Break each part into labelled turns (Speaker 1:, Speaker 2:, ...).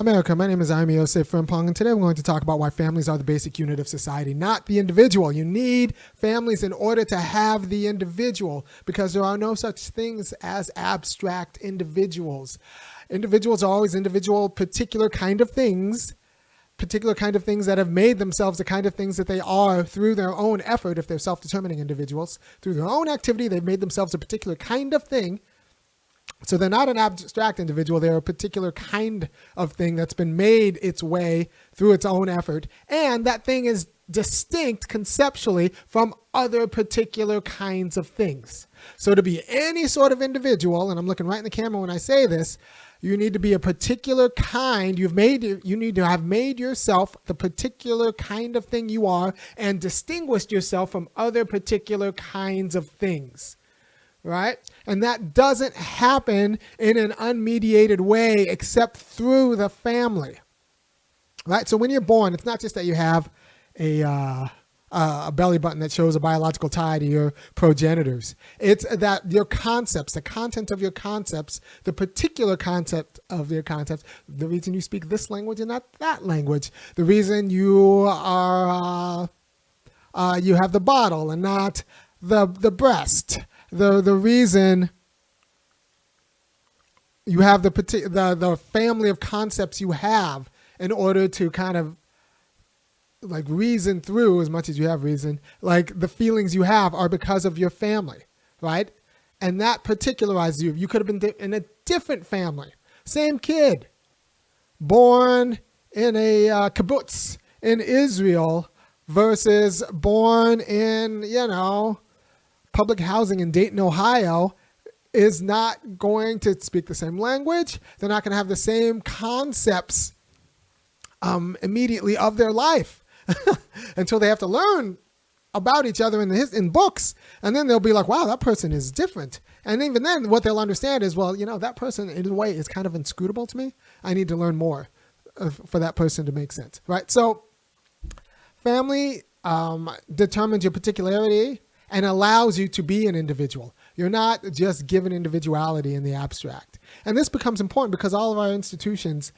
Speaker 1: America, my name is Osei-Frimpong, and today we're going to talk about why families are the basic unit of society, not the individual. You need families in order to have the individual, because there are no such things as abstract individuals. Individuals are always individual, particular kind of things that have made themselves the kind of things that they are through their own effort. If they're self-determining individuals, through their own activity, they've made themselves a particular kind of thing. So they're not an abstract individual. They're a particular kind of thing that's been made its way through its own effort. And that thing is distinct conceptually from other particular kinds of things. So to be any sort of individual, and I'm looking right in the camera when I say this, you need to be a particular kind. You need to have made yourself the particular kind of thing you are and distinguished yourself from other particular kinds of things. Right? And that doesn't happen in an unmediated way except through the family. Right? So when you're born, it's not just that you have a belly button that shows a biological tie to your progenitors. It's that your concepts, the content of your concepts, the particular concept of your concepts, the reason you speak this language and not that language, the reason you are you have the bottle and not the breast. The reason you have the family of concepts you have in order to kind of like reason through, as much as you have reason, like the feelings you have are because of your family, right? And that particularizes you. You could have been in a different family, same kid, born in a kibbutz in Israel versus born in, public housing in Dayton, Ohio, is not going to speak the same language. They're not going to have the same concepts immediately of their life until they have to learn about each other in books. And then they'll be like, wow, that person is different. And even then what they'll understand is, well, that person in a way is kind of inscrutable to me. I need to learn more for that person to make sense, right? So family determines your particularity and allows you to be an individual. You're not just given individuality in the abstract. And this becomes important because all of our institutions,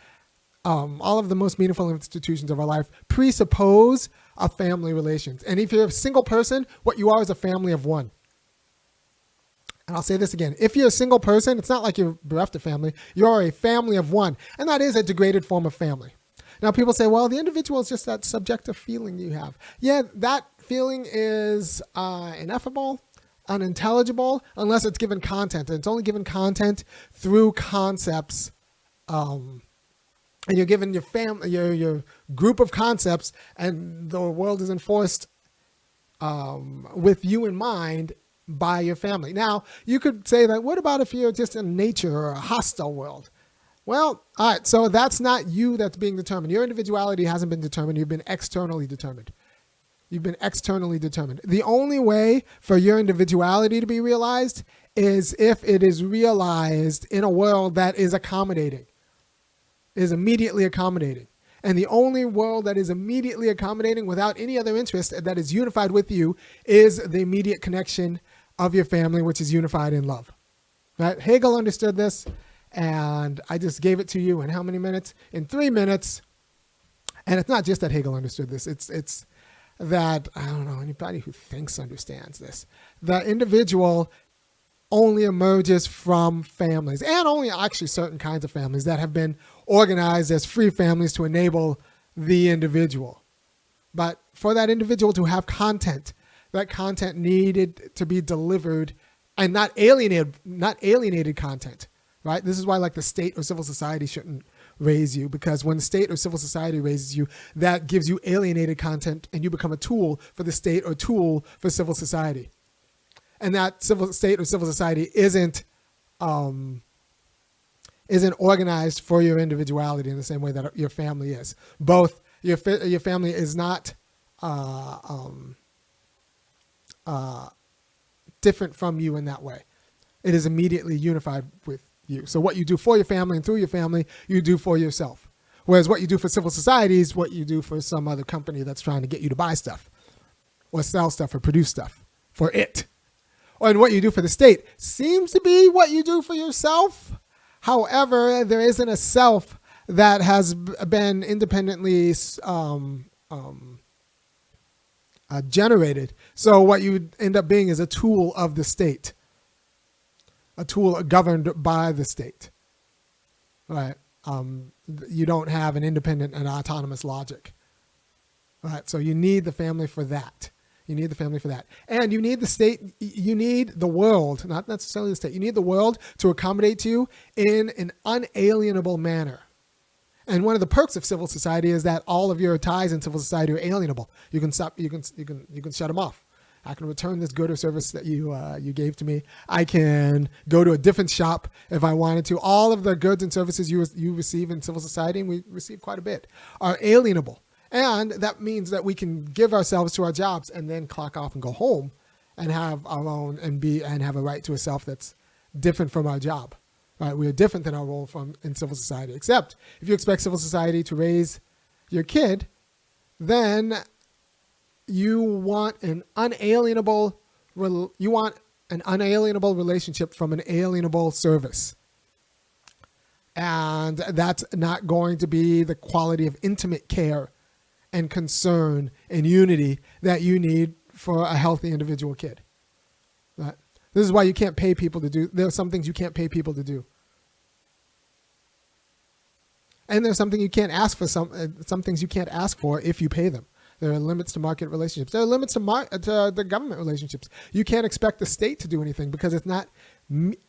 Speaker 1: all of the most meaningful institutions of our life presuppose a family relations. And if you're a single person, what you are is a family of one. And I'll say this again. If you're a single person, it's not like you're bereft of family. You're a family of one. And that is a degraded form of family. Now people say, well, the individual is just that subjective feeling you have. Yeah, that feeling is ineffable, unintelligible, unless it's given content. And it's only given content through concepts. And you're given your family, your group of concepts, and the world is enforced with you in mind by your family. Now, you could say that, what about if you're just in nature or a hostile world? Well, all right, so that's not you that's being determined. Your individuality hasn't been determined. You've been externally determined. You've been externally determined. The only way for your individuality to be realized is if it is realized in a world that is accommodating, is immediately accommodating. And the only world that is immediately accommodating without any other interest that is unified with you is the immediate connection of your family, which is unified in love. Right? Hegel understood this. And I just gave it to you in how many minutes? In 3 minutes. And it's not just that Hegel understood this. It's that, I don't know, anybody who thinks understands this. The individual only emerges from families, and only actually certain kinds of families that have been organized as free families to enable the individual. But for that individual to have content, that content needed to be delivered and not alienated content. Right? This is why like the state or civil society shouldn't raise you, because when the state or civil society raises you, that gives you alienated content and you become a tool for the state or tool for civil society. And that state or civil society isn't organized for your individuality in the same way that your family is. Both your family is not different from you in that way. It is immediately unified with you. So what you do for your family and through your family, you do for yourself. Whereas what you do for civil society is what you do for some other company that's trying to get you to buy stuff or sell stuff or produce stuff for it. And what you do for the state seems to be what you do for yourself. However, there isn't a self that has been independently generated. So what you end up being is a tool of the state, a tool governed by the state, right? You don't have an independent and autonomous logic, right? So you need the family for that. You need the family for that. And you need the state, you need the world, not necessarily the state, you need the world to accommodate you in an unalienable manner. And one of the perks of civil society is that all of your ties in civil society are alienable. You can stop. You can shut them off. I can return this good or service that you gave to me. I can go to a different shop if I wanted to. All of the goods and services you receive in civil society, and we receive quite a bit, are alienable. And that means that we can give ourselves to our jobs and then clock off and go home and have our own and have a right to a self that's different from our job. Right, we are different than our role in civil society, except if you expect civil society to raise your kid, then you want an unalienable relationship from an alienable service. And that's not going to be the quality of intimate care and concern and unity that you need for a healthy individual kid. Right? This is why you can't pay people to do. There are some things you can't pay people to do. And there's something you can't ask for. Some things you can't ask for if you pay them. There are limits to market relationships. There are limits to the government relationships. You can't expect the state to do anything because it's not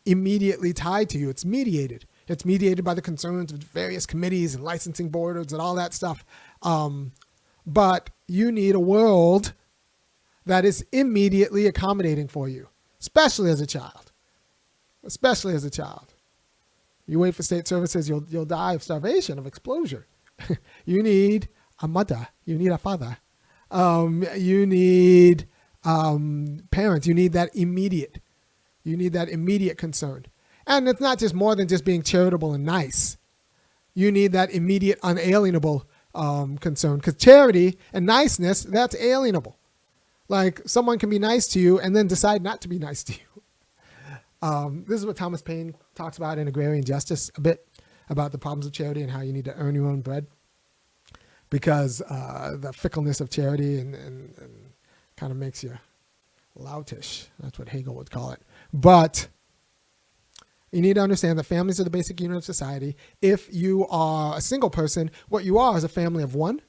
Speaker 1: immediately tied to you. It's mediated. It's mediated by the concerns of various committees and licensing boards and all that stuff. But you need a world that is immediately accommodating for you, especially as a child. Especially as a child. You wait for state services, you'll die of starvation, of exposure. You need a mother. You need a father. You need parents. You need that immediate. You need that immediate concern. And it's not just more than just being charitable and nice. You need that immediate, unalienable concern. Because charity and niceness, that's alienable. Like someone can be nice to you and then decide not to be nice to you. This is what Thomas Paine talks about in Agrarian Justice a bit, about the problems of charity and how you need to earn your own bread, because the fickleness of charity and kind of makes you loutish. That's what Hegel would call it. But you need to understand that families are the basic unit of society. If you are a single person, what you are is a family of one,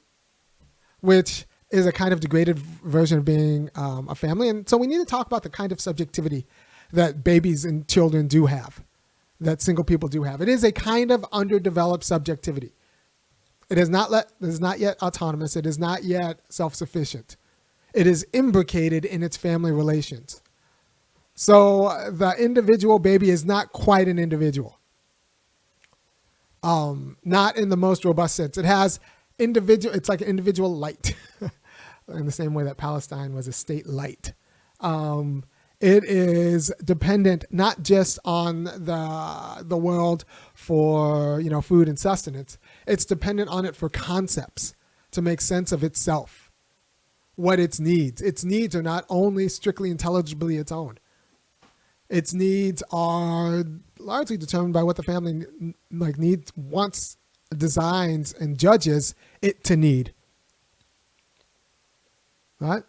Speaker 1: which is a kind of degraded version of being a family. And so we need to talk about the kind of subjectivity that babies and children do have, that single people do have. It is a kind of underdeveloped subjectivity. It is not yet autonomous. It is not yet self-sufficient. It is imbricated in its family relations. So the individual baby is not quite an individual. Not in the most robust sense. It has it's like an individual light in the same way that Palestine was a state light. It is dependent not just on the world for food and sustenance. It's dependent on it for concepts to make sense of itself, what its needs. Its needs are not only strictly intelligibly its own. Its needs are largely determined by what the family needs, wants, designs, and judges it to need. Right?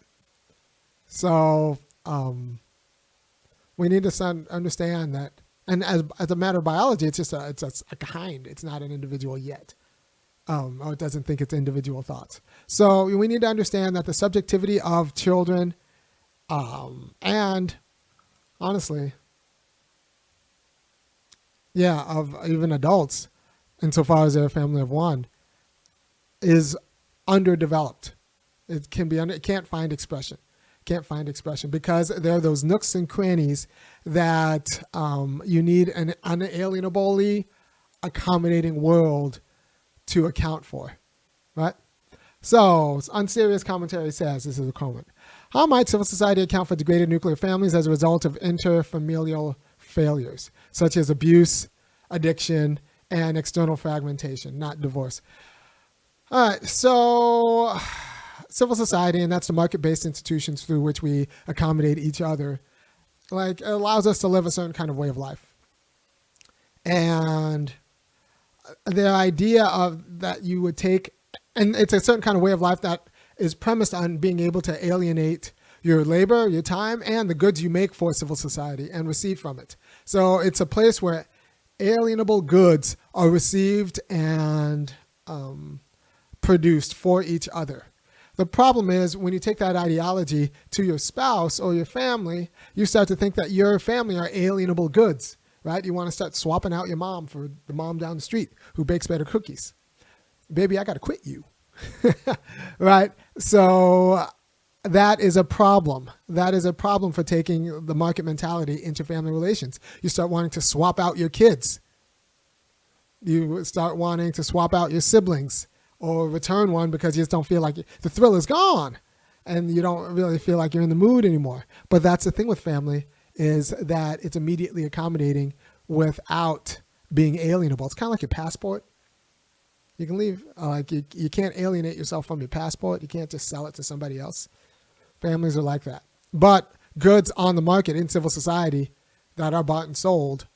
Speaker 1: So we need to understand that, and as a matter of biology, it's just a kind. It's not an individual yet, or it doesn't think it's individual thoughts. So we need to understand that the subjectivity of children, and honestly, of even adults, insofar as they're a family of one, is underdeveloped. It can't find expression. Because there are those nooks and crannies that you need an unalienably accommodating world to account for, right? So, Unserious Commentary says, this is a comment, how might civil society account for degraded nuclear families as a result of interfamilial failures, such as abuse, addiction, and external fragmentation, not divorce? All right, so civil society, and that's the market-based institutions through which we accommodate each other, it allows us to live a certain kind of way of life. And the idea of that you would take, and it's a certain kind of way of life that is premised on being able to alienate your labor, your time, and the goods you make for civil society and receive from it. So it's a place where alienable goods are received and produced for each other. The problem is when you take that ideology to your spouse or your family, you start to think that your family are alienable goods, right? You want to start swapping out your mom for the mom down the street who bakes better cookies. Baby, I got to quit you, right? So that is a problem. That is a problem for taking the market mentality into family relations. You start wanting to swap out your kids. You start wanting to swap out your siblings or return one because you just don't feel like the thrill is gone and you don't really feel like you're in the mood anymore. But that's the thing with family, is that it's immediately accommodating without being alienable. It's kind of like your passport. You can leave, you can't alienate yourself from your passport. You can't just sell it to somebody else. Families are like that. But goods on the market in civil society that are bought and sold,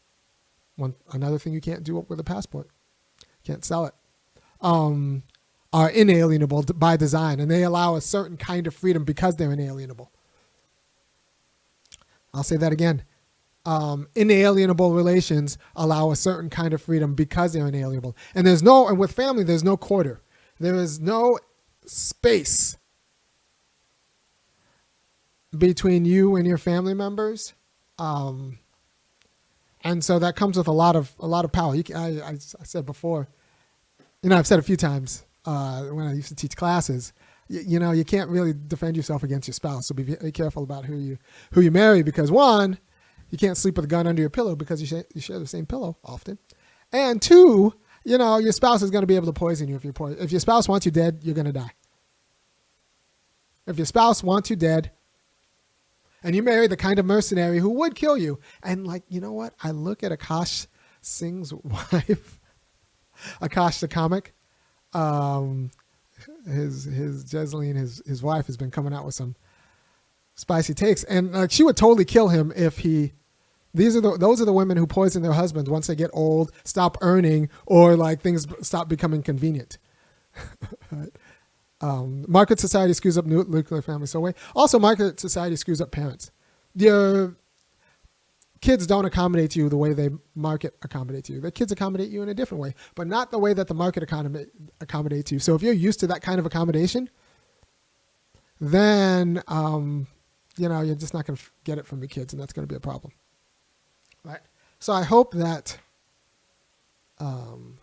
Speaker 1: another thing you can't do with a passport, can't sell it, are inalienable by design, and they allow a certain kind of freedom because they're inalienable. I'll say that again. Inalienable relations allow a certain kind of freedom because they're inalienable. And with family, there's no quarter. There is no space between you and your family members. And so that comes with a lot of power. I said before, I've said a few times when I used to teach classes, you can't really defend yourself against your spouse. So be very careful about who you marry, because one, you can't sleep with a gun under your pillow because you share the same pillow often. And two, your spouse is going to be able to poison you if your spouse wants you dead, you're going to die. If your spouse wants you dead, and you marry the kind of mercenary who would kill you. And you know what? I look at Akash Singh's wife, Akash the comic. His Jesseline, his wife, has been coming out with some spicy takes, and she would totally kill him if he. Those are the women who poison their husbands once they get old, stop earning, or things stop becoming convenient. Right? Market society screws up nuclear family so way. Also, market society screws up parents. Your kids don't accommodate you the way the market accommodates you. The kids accommodate you in a different way, but not the way that the market accommodates you. So if you're used to that kind of accommodation, then you're just not going to get it from your kids, and that's going to be a problem. Right? So I hope that, and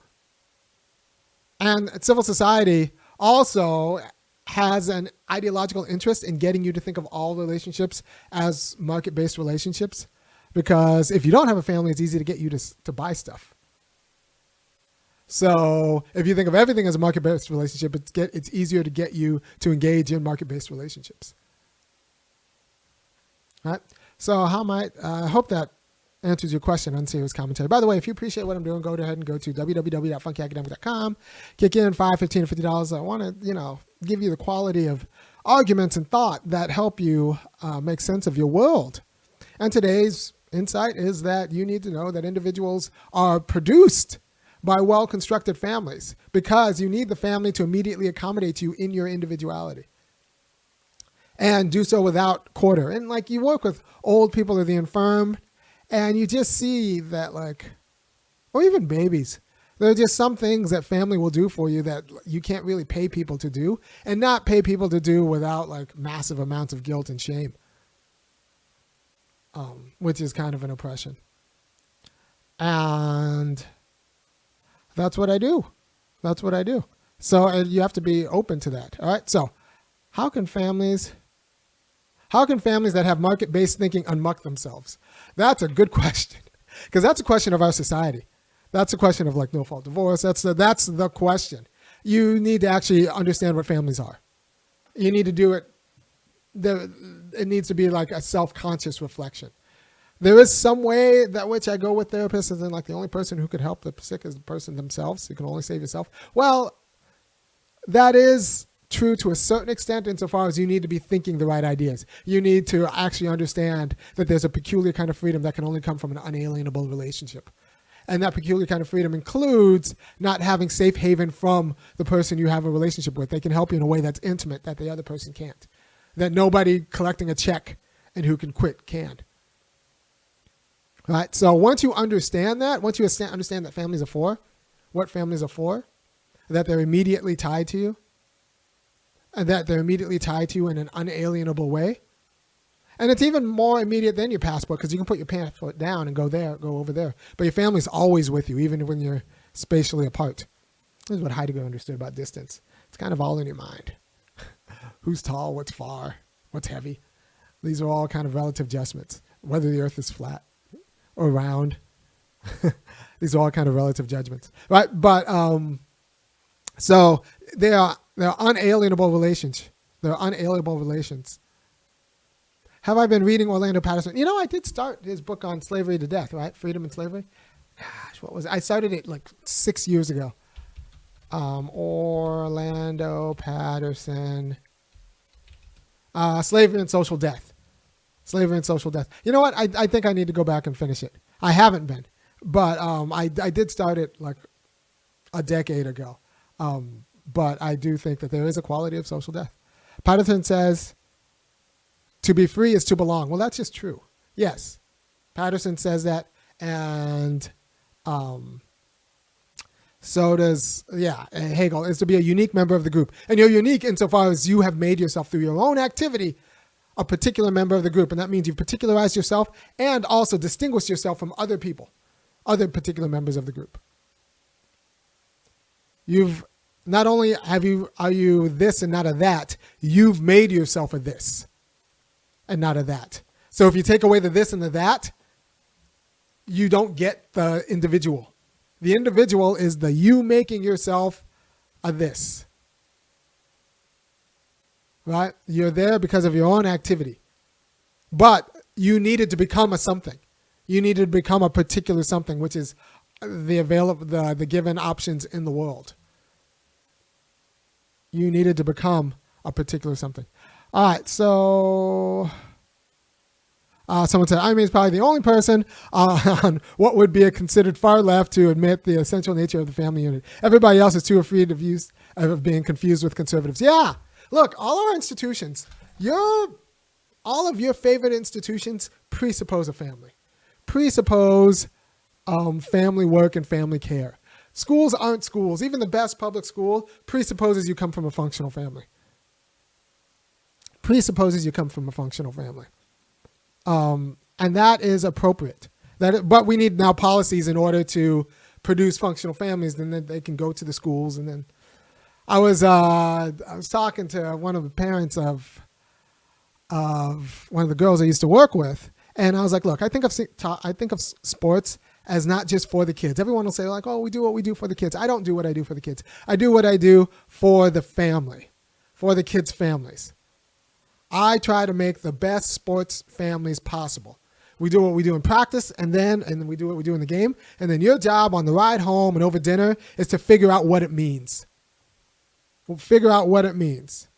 Speaker 1: civil society also has an ideological interest in getting you to think of all relationships as market-based relationships, because if you don't have a family, it's easy to get you to buy stuff. So if you think of everything as a market-based relationship, it's easier to get you to engage in market-based relationships. All right? So I hope that answers your question on serious commentary. By the way, if you appreciate what I'm doing, go ahead and go to www.funkyacademic.com. Kick in $5, $15, or $50. I want to, give you the quality of arguments and thought that help you make sense of your world. And today's insight is that you need to know that individuals are produced by well-constructed families, because you need the family to immediately accommodate you in your individuality and do so without quarter. And you work with old people or the infirm, and you just see that or even babies, there are just some things that family will do for you that you can't really pay people to do, and not pay people to do without massive amounts of guilt and shame, which is kind of an oppression. And that's what I do. So you have to be open to that. All right. So how can families that have market-based thinking unmuck themselves? That's a good question, because that's a question of our society. That's a question of no-fault divorce. That's the question. You need to actually understand what families are. You need to do it. It needs to be a self-conscious reflection. There is some way that which I go with therapists, and then the only person who could help the sick is the person themselves. You can only save yourself. Well, that is true to a certain extent, insofar as you need to be thinking the right ideas. You need to actually understand that there's a peculiar kind of freedom that can only come from an unalienable relationship. And that peculiar kind of freedom includes not having safe haven from the person you have a relationship with. They can help you in a way that's intimate that the other person can't. That nobody collecting a check and who can quit can. Right? So once you understand that, once you understand that families are for, what families are for, that they're immediately tied to you, and that they're immediately tied to you in an unalienable way. And it's even more immediate than your passport because you can put your passport down and go over there. But your family's always with you, even when you're spatially apart. This is what Heidegger understood about distance. It's kind of all in your mind. Who's tall, what's far, what's heavy. These are all kind of relative judgments. Whether the earth is flat or round. These are all kind of relative judgments. Right? But so they're unalienable relations. They're unalienable relations. Have I been reading Orlando Patterson? You know, I did start his book on slavery to death, right? Freedom and Slavery. Gosh, what was it? I started it like 6 years ago. Orlando Patterson. Slavery and Social Death. Slavery and Social Death. You know what? I think I need to go back and finish it. I haven't been. But I did start it like a decade ago. But I do think that there is a quality of social death. Patterson says, to be free is to belong. Well, that's just true. Yes. Patterson says that. And so does, Hegel, is to be a unique member of the group. And you're unique insofar as you have made yourself through your own activity a particular member of the group. And that means you've particularized yourself and also distinguished yourself from other people, other particular members of the group. You've not only are you this and not a that, you've made yourself a this and not a that. So if you take away the this and the that, you don't get the individual. The individual is the you making yourself a this. Right? You're there because of your own activity. But you needed to become a something. You needed to become a particular something, which is the given options in the world. You needed to become a particular something. All right, so someone said, I'm probably the only person on what would be considered far left to admit the essential nature of the family unit. Everybody else is too afraid of being confused with conservatives. Yeah, look, all our institutions, all of your favorite institutions presuppose a family, presuppose family work and family care. Schools aren't schools. Even the best public school presupposes you come from a functional family. Presupposes you come from a functional family. And that is appropriate. But we need now policies in order to produce functional families, and then they can go to the schools. And then I was talking to one of the parents of one of the girls I used to work with, and I was like, look, I think of sports as not just for the kids. Everyone will say like, oh, we do what we do for the kids. I don't do what I do for the kids. I do what I do for the family, for the kids' families. I try to make the best sports families possible. We do what we do in practice, and then we do what we do in the game. And then your job on the ride home and over dinner is to figure out what it means. We'll figure out what it means.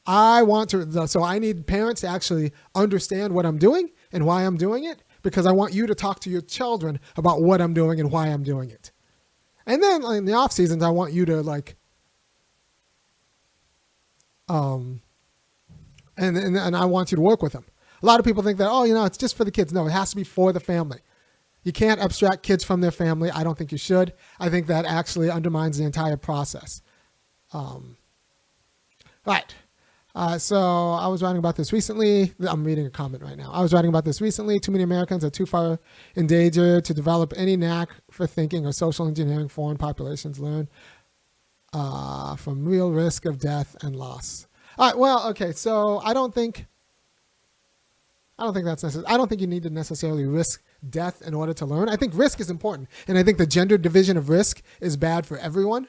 Speaker 1: So I need parents to actually understand what I'm doing and why I'm doing it, because I want you to talk to your children about what I'm doing and why I'm doing it. And then in the off seasons, I want you to and I want you to work with them. A lot of people think that, it's just for the kids. No, it has to be for the family. You can't abstract kids from their family. I don't think you should. I think that actually undermines the entire process. Right. So I was writing about this recently. I'm reading a comment right now. I was writing about this recently. Too many Americans are too far in danger to develop any knack for thinking or social engineering foreign populations learn from real risk of death and loss. All right. Well, okay. So I don't think that's necessary. I don't think you need to necessarily risk death in order to learn. I think risk is important. And I think the gender division of risk is bad for everyone.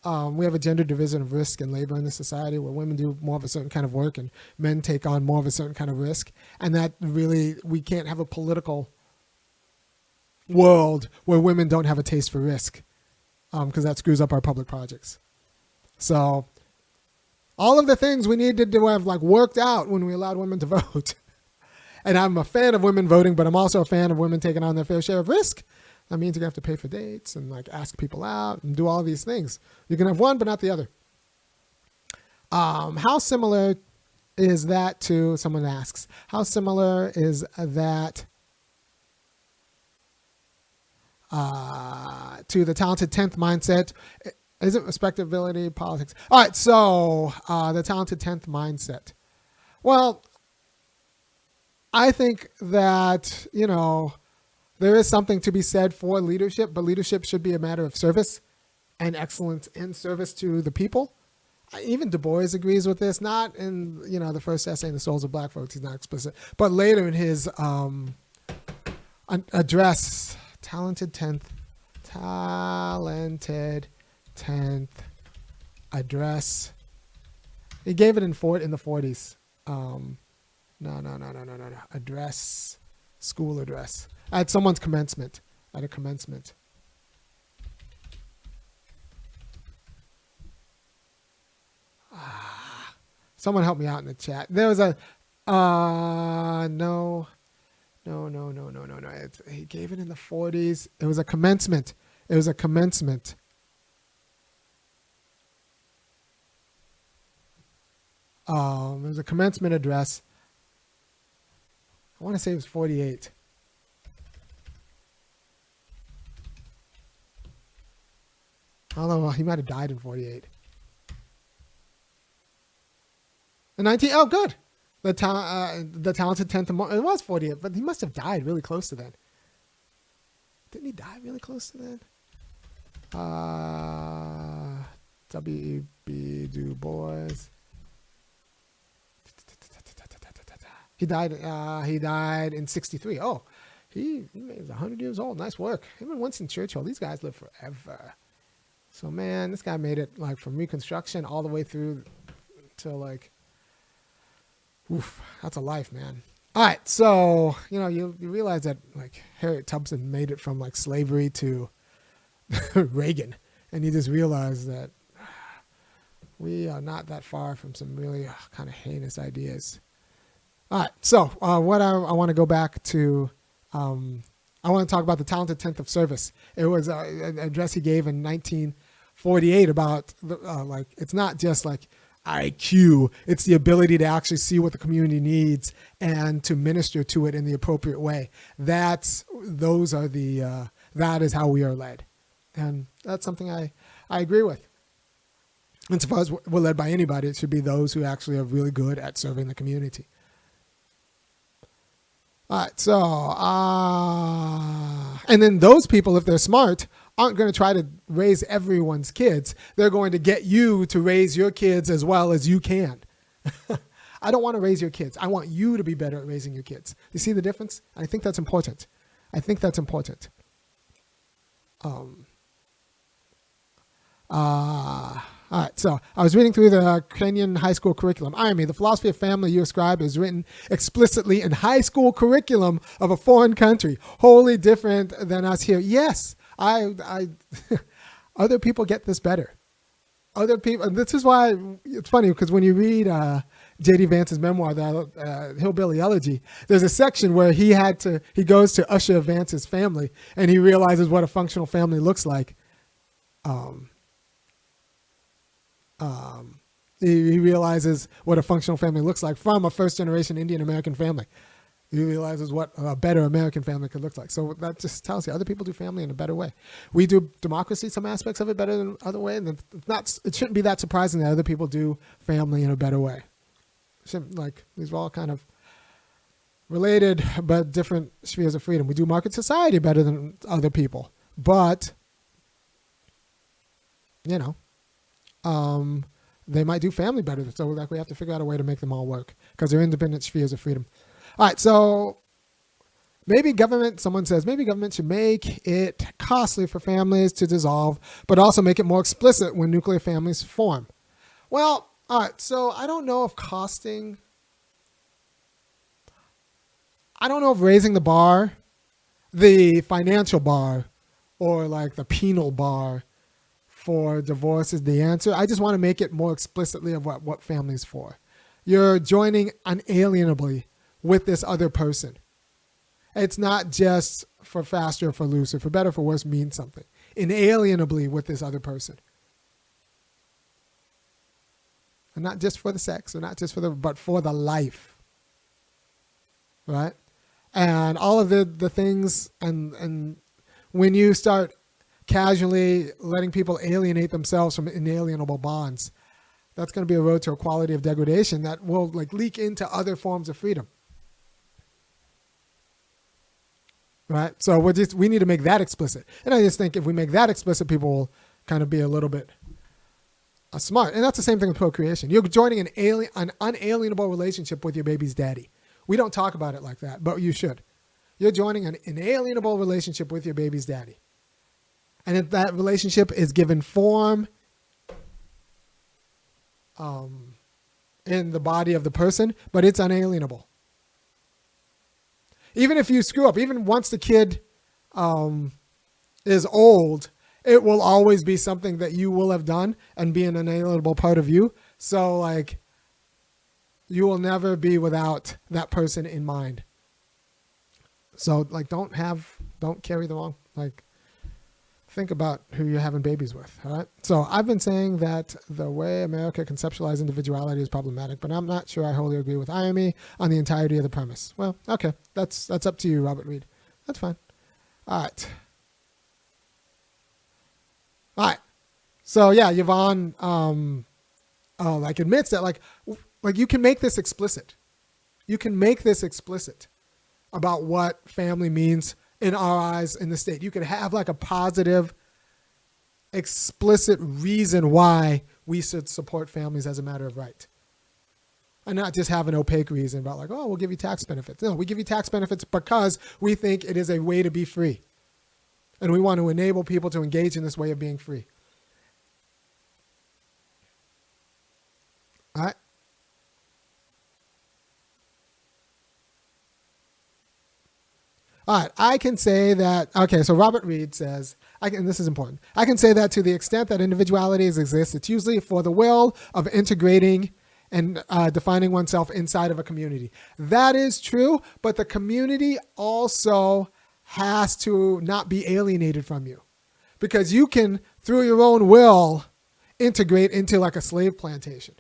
Speaker 1: We have a gender division of risk and labor in this society where women do more of a certain kind of work and men take on more of a certain kind of risk. And that really, we can't have a political world where women don't have a taste for risk, because that screws up our public projects. So all of the things we needed to have worked out when we allowed women to vote. And I'm a fan of women voting, but I'm also a fan of women taking on their fair share of risk. That means you're going to have to pay for dates and like ask people out and do all these things. You can have one, but not the other. How similar is that to, someone asks, how similar is that to the talented 10th mindset? Is it respectability, politics? All right, so the talented 10th mindset. Well, I think that, you know, there is something to be said for leadership, but leadership should be a matter of service and excellence in service to the people. Even Du Bois agrees with this, not in, you know, the first essay in The Souls of Black Folks, he's not explicit, but later in his address, talented 10th address. He gave it in the 40s. No. Address, school address. At someone's commencement, at a commencement. Someone help me out in the chat. There was a, no. He gave it in the 40s. It was a commencement. It was a commencement. Address. I want to say it was 48. I don't know. He might have died in 48. Oh, good. The talented 10th. It was 48, but he must have died really close to that. Didn't he die really close to that? W.E.B. Du Bois. He died in 63. Oh, he was 100 years old. Nice work. Him and Winston Churchill. These guys live forever. So man, this guy made it like from Reconstruction all the way through to like. Oof, that's a life, man. All right, so, you know, you realize that, like, Harriet Tubman made it from, like, slavery to Reagan, and you just realize that we are not that far from some really kind of heinous ideas. All right, so what I want to go back to, I want to talk about the talented 10th of service. It was an address he gave in 1948 about, like, it's not just, like, IQ, it's the ability to actually see what the community needs and to minister to it in the appropriate way. That is how we are led. And that's something I agree with. And so far as we're led by anybody, it should be those who actually are really good at serving the community. All right, so, and then those people, if they're smart, aren't going to try to raise everyone's kids. They're going to get you to raise your kids as well as you can. I don't want to raise your kids. I want you to be better at raising your kids. You see the difference? I think that's important. All right, so I was reading through the Kenyan high school curriculum. Irony, the philosophy of family you ascribe is written explicitly in high school curriculum of a foreign country, wholly different than us here. Yes, I other people get this better. Other people, and this is why it's funny, because when you read J.D. Vance's memoir, the Hillbilly Elegy, there's a section where he goes to Usher Vance's family, and he realizes what a functional family looks like. He realizes what a functional family looks like from a first-generation Indian American family. He realizes what a better American family could look like. So that just tells you other people do family in a better way. We do democracy, some aspects of it better than other way, and it shouldn't be that surprising that other people do family in a better way. These are all kind of related but different spheres of freedom. We do market society better than other people, but they might do family better. So we have to figure out a way to make them all work because they're independent spheres of freedom. All right, so someone says maybe government should make it costly for families to dissolve, but also make it more explicit when nuclear families form. Well, all right, so I don't know if raising the bar, the financial bar, or like the penal bar for divorce is the answer. I just want to make it more explicitly of what family is for. You're joining unalienably with this other person. It's not just for faster or for looser. For better or for worse means something. Inalienably with this other person. And not just for the sex, or not just for but for the life. Right? And all of the things, and when you start casually letting people alienate themselves from inalienable bonds, that's going to be a road to a quality of degradation that will like leak into other forms of freedom. Right? So we need to make that explicit. And I just think if we make that explicit, people will kind of be a little bit smart. And that's the same thing with procreation. You're joining an unalienable relationship with your baby's daddy. We don't talk about it like that, but you should. You're joining an inalienable relationship with your baby's daddy. And if that relationship is given form in the body of the person, but it's unalienable. Even if you screw up, even once the kid is old, it will always be something that you will have done and be an inalienable part of you. So like, you will never be without that person in mind. So like, don't carry the wrong, like, think about who you're having babies with. All right. So I've been saying that the way America conceptualizes individuality is problematic, but I'm not sure I wholly agree with IME on the entirety of the premise. Well, okay. That's up to you, Robert Reed. That's fine. All right. All right. So yeah, Yvonne, like admits that like you can make this explicit. You can make this explicit about what family means in our eyes in the state. You could have like a positive, explicit reason why we should support families as a matter of right. And not just have an opaque reason about like, oh, we'll give you tax benefits. No, we give you tax benefits because we think it is a way to be free. And we want to enable people to engage in this way of being free. All right. All right, I can say that, okay, so Robert Reed says, and this is important, I can say that to the extent that individuality exists, it's usually for the will of integrating and defining oneself inside of a community. That is true, but the community also has to not be alienated from you. Because you can, through your own will, integrate into like a slave plantation.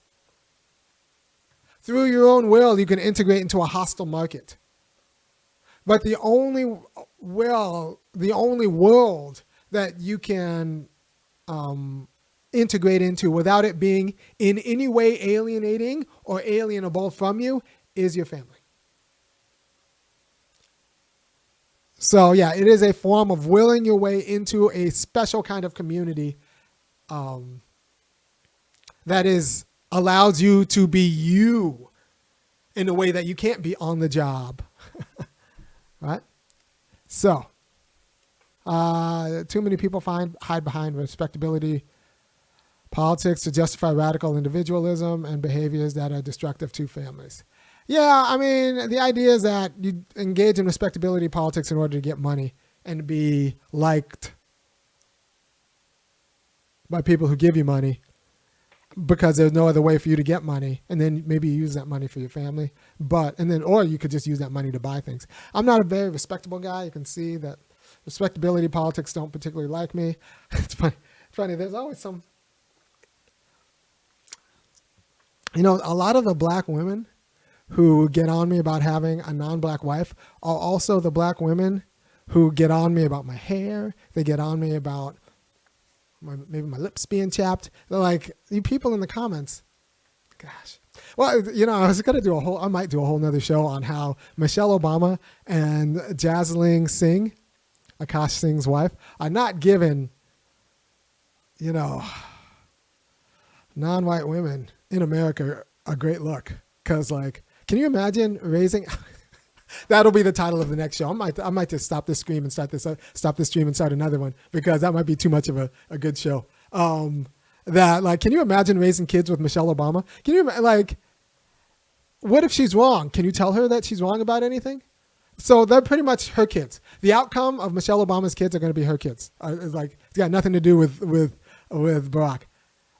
Speaker 1: Through your own will, you can integrate into a hostile market. But the only world that you can integrate into without it being in any way alienating or alienable from you is your family. So yeah, it is a form of willing your way into a special kind of community that allows you to be you in a way that you can't be on the job. Right? So, too many people hide behind respectability politics to justify radical individualism and behaviors that are destructive to families. Yeah, I mean, the idea is that you engage in respectability politics in order to get money and be liked by people who give you money because there's no other way for you to get money, and then maybe you use that money for your family, or you could just use that money to buy things. I'm not a very respectable guy. You can see that respectability politics don't particularly like me. It's funny. There's always some, a lot of the black women who get on me about having a non-black wife are also the black women who get on me about my hair. They get on me about maybe my lips being chapped. They're like, you people in the comments, gosh. Well, I might do a whole nother show on how Michelle Obama and Jasling Singh, Akash Singh's wife, are not given, non-white women in America a great look. Because, can you imagine raising... That'll be the title of the next show. I might just stop this stream and start another one, because that might be too much of a good show. Can you imagine raising kids with Michelle Obama? Can you what if she's wrong? Can you tell her that she's wrong about anything? So they're pretty much her kids. The outcome of Michelle Obama's kids are going to be her kids. It's got nothing to do with Barack.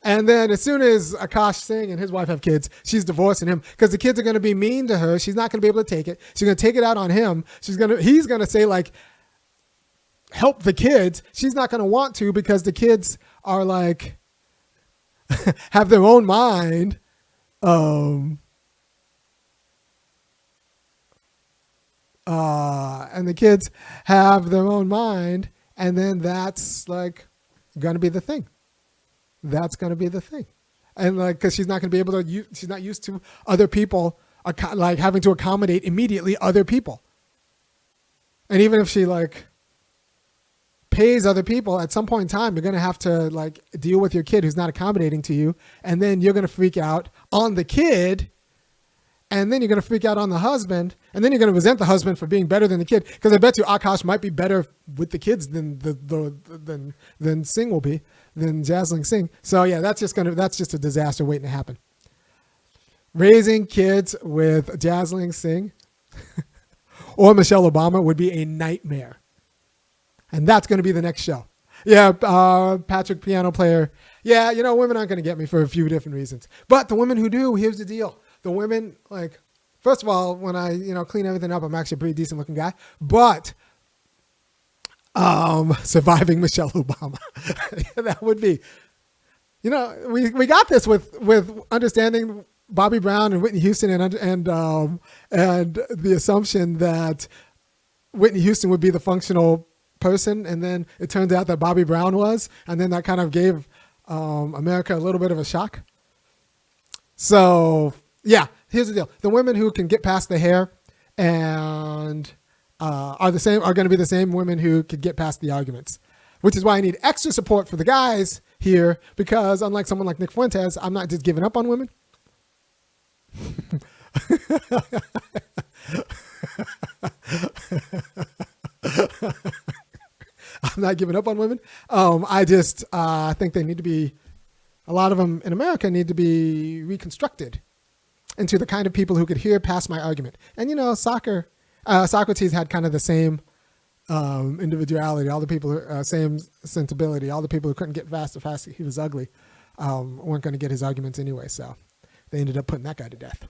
Speaker 1: And then as soon as Akash Singh and his wife have kids, she's divorcing him because the kids are going to be mean to her. She's not going to be able to take it. She's going to take it out on him. He's going to say like, help the kids. She's not going to want to because the kids are like, have their own mind. And the kids have their own mind. And then that's like going to be the thing. That's going to be the thing. And like, cause she's not going to be able to, she's not used to other people, like having to accommodate immediately other people. And even if she like pays other people, at some point in time, you're going to have to like deal with your kid who's not accommodating to you. And then you're going to freak out on the kid. And then you're going to freak out on the husband. And then you're going to resent the husband for being better than the kid. Because I bet you Akash might be better with the kids than Singh will be, than Jasling Singh. So yeah, that's just a disaster waiting to happen. Raising kids with Jasling Singh or Michelle Obama would be a nightmare. And that's going to be the next show. Yeah, Patrick, piano player. Yeah, women aren't going to get me for a few different reasons. But the women who do, here's the deal. The women, like, first of all, when I, clean everything up, I'm actually a pretty decent looking guy. But surviving Michelle Obama, that would be, we got this with understanding Bobby Brown and Whitney Houston and the assumption that Whitney Houston would be the functional person, and then it turns out that Bobby Brown was, and then that kind of gave America a little bit of a shock. So yeah, here's the deal: the women who can get past the hair and are going to be the same women who could get past the arguments, which is why I need extra support for the guys here, because unlike someone like Nick Fuentes, I'm not just giving up on women. I'm not giving up on women. I just think they need to be, a lot of them in America need to be reconstructed into the kind of people who could hear past my argument. And Socrates had kind of the same individuality. All the people, same sensibility. All the people who couldn't get fast he was ugly, weren't going to get his arguments anyway. So they ended up putting that guy to death.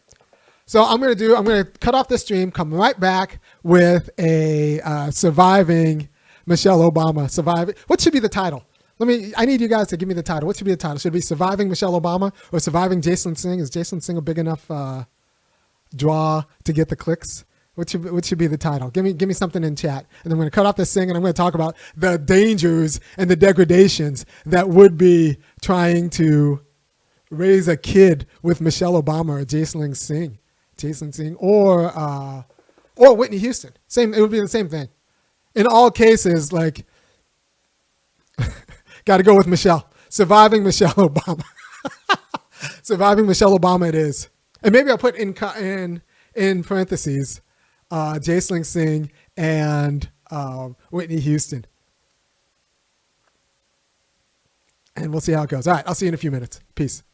Speaker 1: So I'm going to cut off this stream, come right back with a surviving Michelle Obama. What should be the title? I need you guys to give me the title. What should be the title? Should it be Surviving Michelle Obama or Surviving Jasling Singh? Is Jasling Singh a big enough draw to get the clicks? What should be the title? Give me something in chat. And I'm going to cut off this thing, and I'm going to talk about the dangers and the degradations that would be trying to raise a kid with Michelle Obama or Jasling Singh or Whitney Houston. It would be the same thing. In all cases, like, got to go with Michelle. Surviving Michelle Obama. Surviving Michelle Obama it is. And maybe I'll put in parentheses Jasling Singh and Whitney Houston. And we'll see how it goes. All right, I'll see you in a few minutes. Peace.